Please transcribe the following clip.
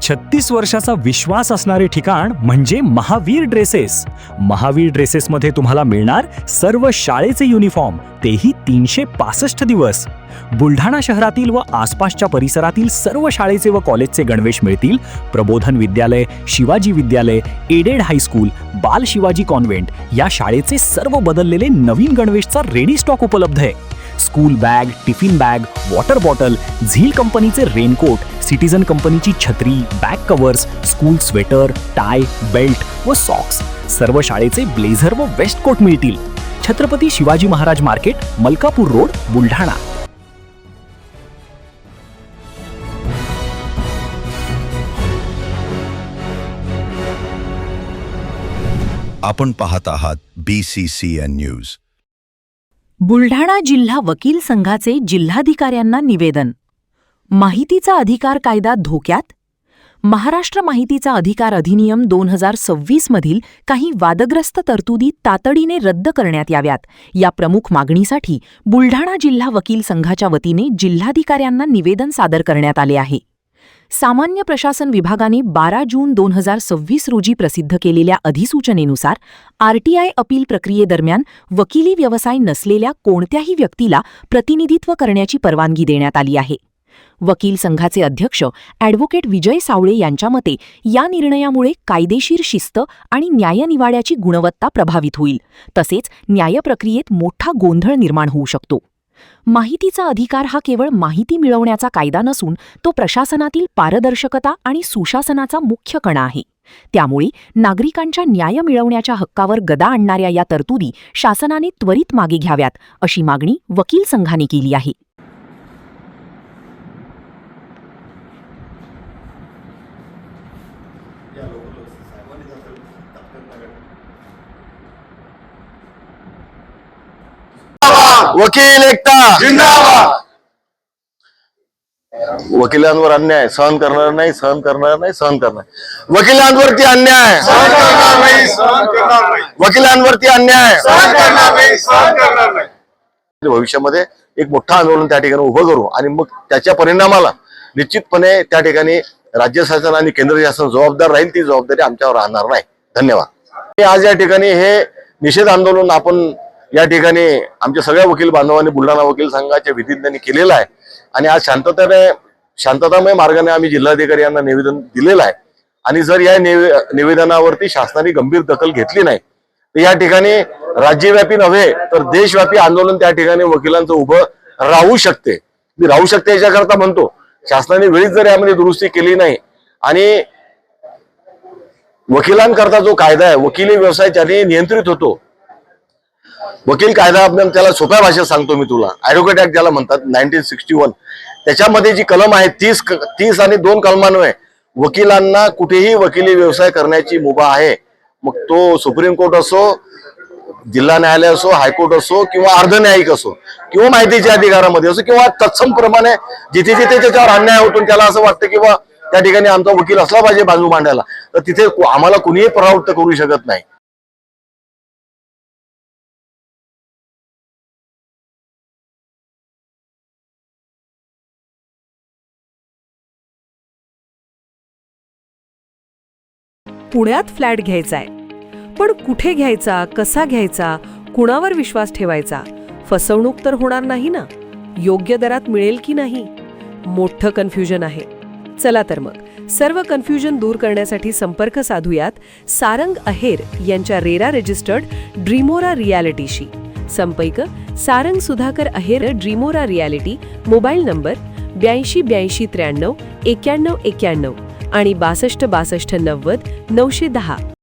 36 वर्षाचा विश्वास असणारे ठिकाण म्हणजे महावीर ड्रेसेस. महावीर ड्रेसेसमध्ये तुम्हाला मिळणार सर्व शाळेचे युनिफॉर्म, तेही 365 दिवस. बुलढाणा शहरातील व आसपासच्या परिसरातील सर्व शाळेचे व कॉलेजचे गणवेश मिळतील. प्रबोधन विद्यालय, शिवाजी विद्यालय, एडेड हायस्कूल, बाल शिवाजी कॉन्व्हेंट या शाळेचे सर्व बदललेले नवीन गणवेशचा रेडी स्टॉक उपलब्ध आहे. School bag, tiffin bag, water bottle, झील कंपनीचे रेनकोट, सिटीजन कंपनीची छत्री, back covers, school sweater, tie, belt व सॉक्स, सर्व शाळेचे ब्लेझर व वेस्ट कोट मिळतील. Chhatrapati Shivaji Maharaj market, Malkapur road, Buldhana. आपण पाहत आहात BCCN न्यूज. बुलढाणा जिल्हा वकील संघाचे जिल्हाधिकाऱ्यांना निवेदन. माहितीचा अधिकार कायदा धोक्यात? महाराष्ट्र माहितीचा अधिकार अधिनियम 2026 मधील काही वादग्रस्त तरतुदी तातडीने रद्द करण्यात याव्यात, या प्रमुख मागणीसाठी बुलढाणा जिल्हा वकील संघाच्या वतीने जिल्हाधिकाऱ्यांना निवेदन सादर करण्यात आले आहे. सामान्य प्रशासन विभागाने 12 जून 2026 रोजी प्रसिद्ध केलेल्या अधिसूचनेनुसार RTI अपील प्रक्रियेदरम्यान वकिली व्यवसाय नसलेल्या कोणत्याही व्यक्तीला प्रतिनिधित्व करण्याची परवानगी देण्यात आली आहे. वकील संघाचे अध्यक्ष ॲडव्होकेट विजय सावळे यांच्या मते या निर्णयामुळे कायदेशीर शिस्त आणि न्यायनिवाड्याची गुणवत्ता प्रभावित होईल, तसेच न्यायप्रक्रियेत मोठा गोंधळ निर्माण होऊ शकतो. माहितीचा अधिकार हा केवळ माहिती मिळवण्याचा कायदा नसून तो प्रशासनातील पारदर्शकता आणि सुशासनाचा मुख्य कणा आहे. त्यामुळे नागरिकांच्या न्याय मिळवण्याच्या हक्कावर गदा आणणाऱ्या या तरतुदी शासनाने त्वरित मागे घ्याव्यात, अशी मागणी वकील संघाने केली आहे. वकील एकता जिंदाबाद. वकिलांवर अन्याय सहन करणार नाही, सहन करणार नाही, सहन करणार. वकिलांवरती अन्याय सहन करणार नाही, सहन करणार नाही. वकिलांवरती अन्याय सहन करणार नाही, सहन करणार नाही. भविष्यामध्ये एक मोठं आंदोलन त्या ठिकाणी उभं करू आणि मग त्याच्या परिणामाला निश्चितपणे त्या ठिकाणी राज्य शासन आणि केंद्र शासन जबाबदार राहील. ती जबाबदारी आमच्यावर राहणार नाही. धन्यवाद. आज या ठिकाणी हे निषेध आंदोलन आपण या ठिकाणी आमच्या सगळ्या वकील बांधवांनी बुलढाणा वकील संघाच्या विधिज्ञांनी केलेलं आहे आणि आज शांततामय मार्गाने आम्ही जिल्हाधिकारी यांना निवेदन दिलेलं आहे. आणि जर या निवेदनावरती शासनाने गंभीर दखल घेतली नाही तर या ठिकाणी राज्यव्यापी नव्हे तर देशव्यापी आंदोलन त्या ठिकाणी वकिलांचं उभं राहू शकते. मी राहू शकते याच्याकरता म्हणतो, शासनाने वेळीच जर यामध्ये दुरुस्ती केली नाही आणि वकिलांकरता जो कायदा आहे, वकिली व्यवसाय ज्याने नियंत्रित होतो, वकील कायदा त्याला सोप्या भाषेत सांगतो मी तुला, ॲडव्होकेट ऍक्ट ज्याला म्हणतात 1961, त्याच्यामध्ये जी कलम आहे 30 आणि 2 कलमान्वये वकिलांना कुठेही वकिली व्यवसाय करण्याची मुभा आहे. मग तो सुप्रीम कोर्ट असो, जिल्हा न्यायालय असो, हायकोर्ट असो किंवा अर्धन्यायिक असो किंवा माहितीच्या अधिकारामध्ये असो किंवा तत्सम प्रमाणे जिथे जिथे त्याच्यावर अन्याय होतो त्याला असं वाटतं की बा त्या ठिकाणी आमचा वकील असला पाहिजे बाजू मांडायला, तर तिथे आम्हाला कुणीही परावृत्त करू शकत नाही. पुण्यात फ्लॅट घ्यायचाय, पण कुठे घ्यायचा, कसा घ्यायचा, कुणावर विश्वास ठेवायचा? फसवणूक तर होणार नाही ना? योग्य दरात मिळेल की नाही? मोठं कन्फ्युजन आहे. चला तर मग सर्व कन्फ्युजन दूर करण्यासाठी संपर्क साधूयात सारंग अहेर यांच्या रेरा रजिस्टर्ड ड्रीमोरा रियालिटीशी. संपर्क सारंग सुधाकर अहेर, ड्रीमोरा रियालिटी. मोबाईल नंबर 82 83 93 91 आणि 62 62 90 910.